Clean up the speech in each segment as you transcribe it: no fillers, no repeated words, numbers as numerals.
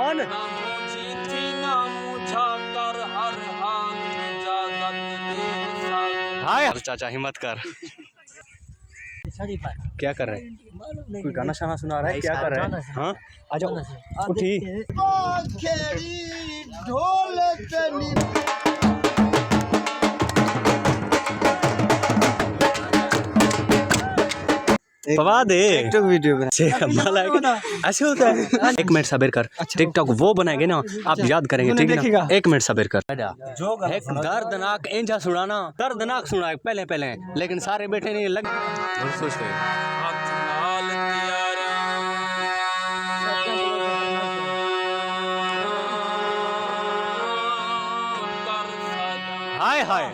अमान हाय चाचा हिम्मत कर। क्या कर रहे हैं? कोई गाना शाना सुना रहा है? क्या कर रहे हैं? हाँ आ जाओ उठी। पवा दे टिकटॉक वीडियो बना ऐसे होता है। एक मिनट सब्र कर। टिकटॉक वो बनाएंगे ना आप याद करेंगे ठीक है ना? एक मिनट सब्र कर। एक दर्दनाक इंजा सुनाना दर्दनाक सुना पहले पहले लेकिन सारे बैठे नहीं लग सोच गए। हाय हाय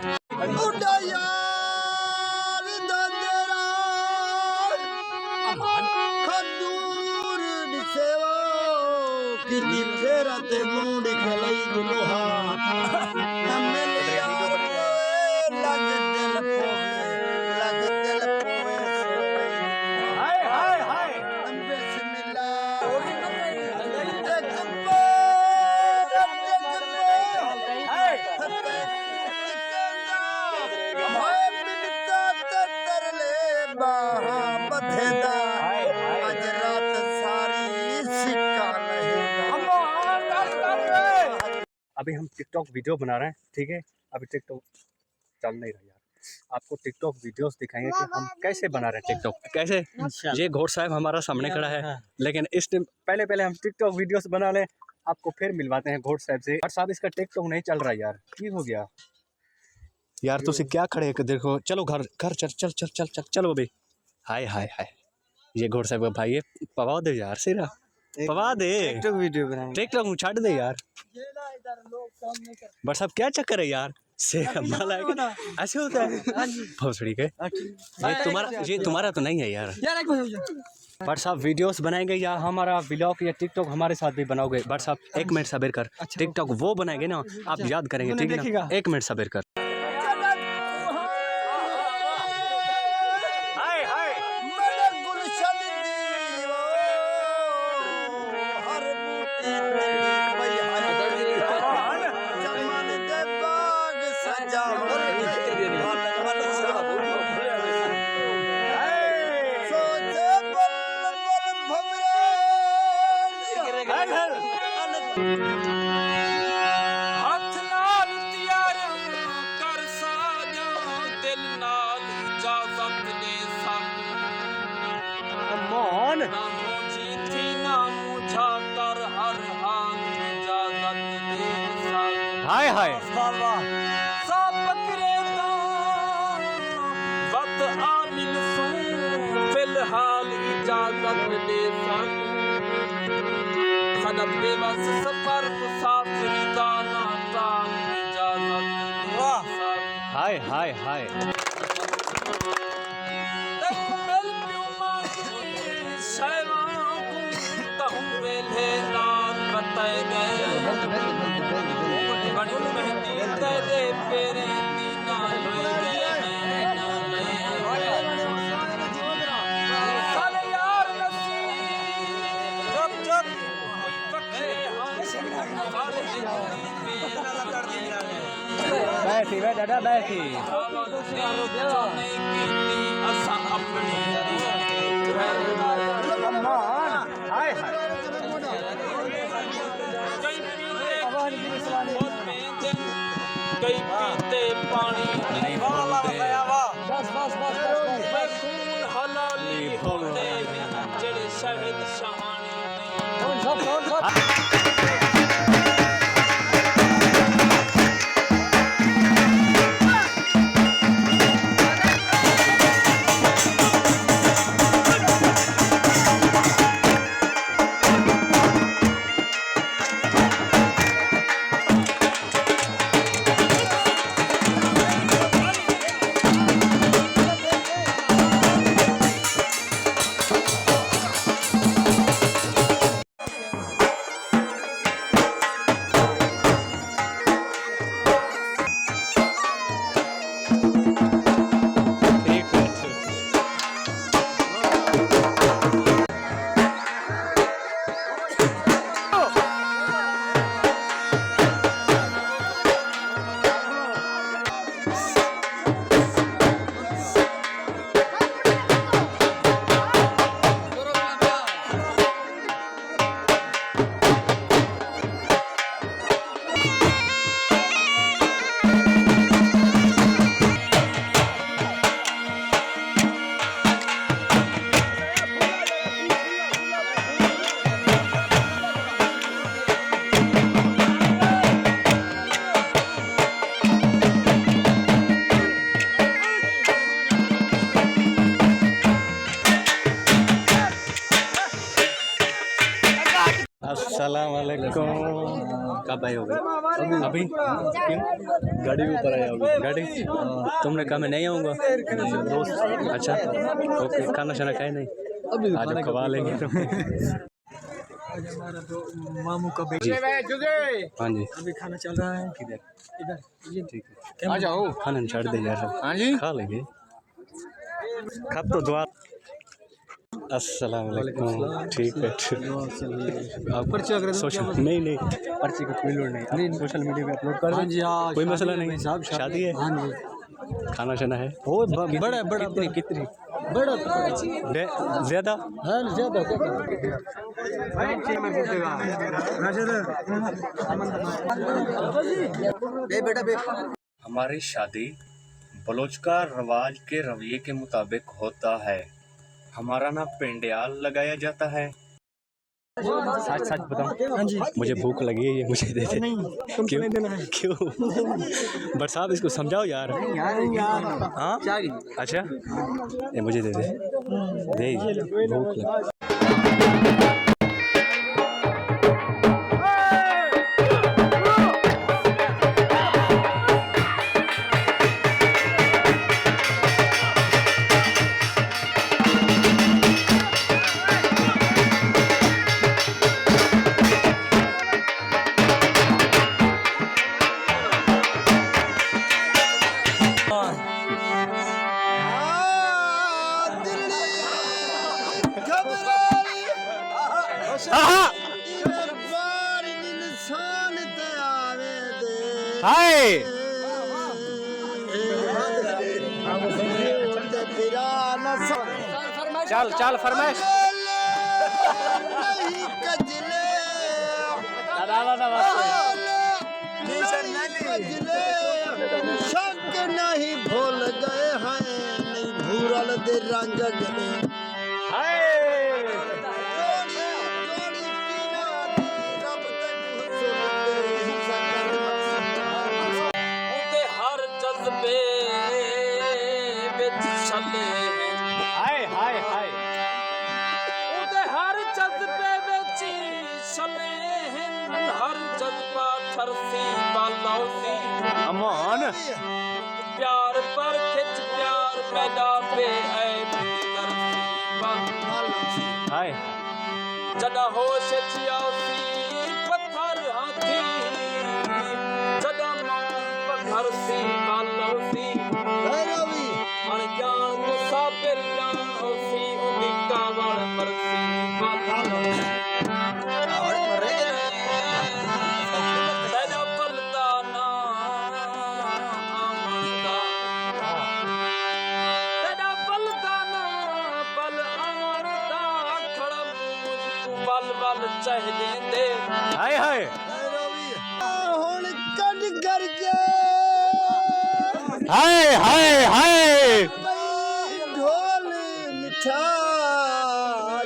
अभी हम टिकटॉक वीडियो बना रहे हैं ठीक है। अभी टिकटॉक चल नहीं रहा यार। आपको टिकटॉक वीडियोस दिखाएंगे कि हम कैसे बना रहे हैं टिकटॉक कैसे। ये घोड़ साहब हमारा सामने खड़ा है लेकिन इस टाइम पहले हम टिकटॉक वीडियोस बना लें आपको फिर मिलवाते हैं घोड़ साहब से। हर साहब इसका टिकटॉक नहीं चल रहा यार की हो गया यार। तुसी क्या खड़े देखो चलो घर घर चल चल चल चल चल चलो अभी। हाय हाय हाय ये घोड़ साहब का भाई है पवा दे यार सिरा पवा दे टिकटॉक वीडियो बनाएंगे। टिकटॉक छाड़ दे यार बट साहब क्या चक्कर है यार से ऐसे होता है भोसड़ी के। ये तुम्हारा तो नहीं है यार। बट साहब वीडियोस बनाएंगे या हमारा व्लॉग या टिकटॉक हमारे साथ भी बनाओगे? बट साहब एक मिनट सब्र कर। टिकटॉक वो बनाएंगे ना आप याद करेंगे ठीक है ना? एक मिनट सब्र कर। हाय हाय सब बकरे वक्त आमिल फिलहाल इजाजत दे सनब बेबस सफर मुसाफिर दाना तान इजाजत। हाय हाय हाय बैठी वे दादा बैठी हाय हाय कई पीते पानी नहीं बोलते खून हलाली होते जड़े शहद शहानी। कब आए हो गए? अभी गाड़ी के ऊपर आया होगा। गाड़ी तुमने कहा मैं नहीं आऊँगा दोस्त? अच्छा ओके, खाना शाना खाए नहीं? अभी आज खवा लेंगे तो। मामू का जी हाँ जी, अभी खाना चल रहा है किधर? इधर ये ठीक है, आ जाओ, खाना नहीं छाड़ दे यार। हाँ जी, खा लेंगे। खब तो दुआ। अस्सलाम वालेकुम। ठीक है, आप पर्ची वगैरह सोशल नहीं पर्ची का कोई लोड नहीं, सोशल मीडिया पे अपलोड कर दें, कोई मसला नहीं। शादी है? हाँ जी, खाना शाना है? बड़ा कितनी बड़ा ज्यादा? हाँ ज्यादा हमारी शादी बलोच रवाज के रवैये के मुताबिक होता है। हमारा ना पेंडियाल लगाया जाता है। सच सच बताओ। हाँ जी, मुझे भूख लगी है, ये मुझे दे दे। तुमको क्यों? नहीं देना है। क्यों? बट साहब इसको समझाओ यार। हाँ अच्छा, ये मुझे दे दे भूख लगी। हाय चल चल फरमाइश। शक नहीं भूल गए हैं, नहीं भूरल दे रंग गले। हर जज्बे विच छले हाय हाय हाय ਉਹਦੇ ਹਰ ਜਜ਼ਬੇ ਵਿੱਚ ਛਲੇ ਹਨ, ਹਰ ਜਜ਼ਬਾ ਠਰਸੀ ਬਾਲੌਸੀ अमान प्यार पर खिंच प्यार पैदा पे ऐ तरसी बालौसी हाय जदा होश चियासी पत्थर हाथी जदा मौत पत्थरसी बालौसी रवि अनजान मुसाफिर जान होसी उदी कावड़ मरसी बालौसी तेरा पलदा ना आमदा तेरा पलदा ना पल आमदा खड़ा मुझ बल बल चह देंदे हाय हाय ਹੁਣ ਕੱਢ ਕਰਕੇ हाय हाय हाय ढोल मिठा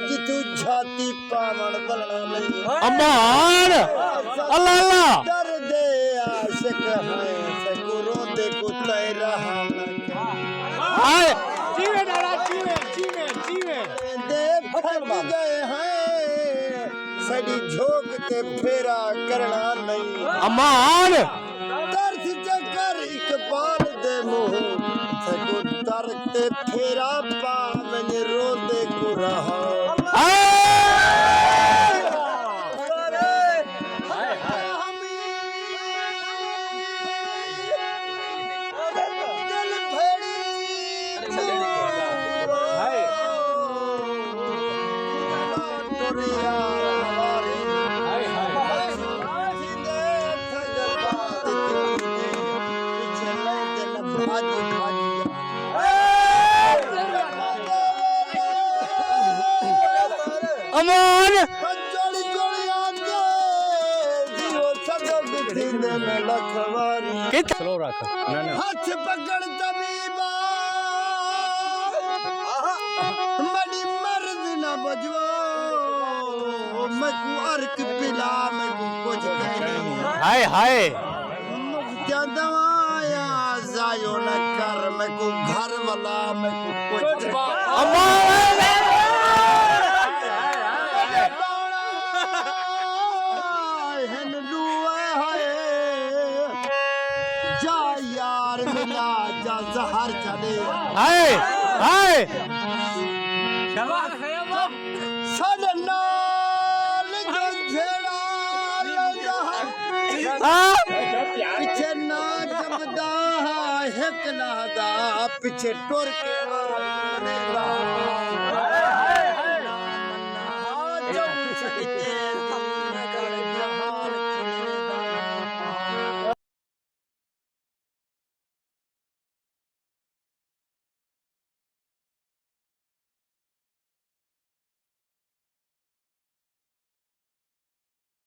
जितू छाती पावण बलना नहीं अमान अल्लाह अल्लाह दर्द आशिक है सकुरो दे को तय रहा हाय दे फट गए हैं सड़ी झोंक के फेरा करना नहीं अमान दर्द जकर इकबाल दे मुंह सको दर ते फेरा पावन रोंदे को रहा दिल अमान जोड़ी जोड़ी आके जीव सदो बिथिंदे में लखवारी कितना स्लो रख ना ना हाथ पकड़ तबीबा मड़ी मर्द न बजवा मैं को अर्क पिला मैं को कुछ कहनी हाय हाय क्या दवाया जायो न कर मैं को घर वाला मैं को कुछ जहर चढ़े हाय हाय साढ़े नाल गंझेड़ा पीछे ना जमदा हिक नादा पीछे टुर के आवेगा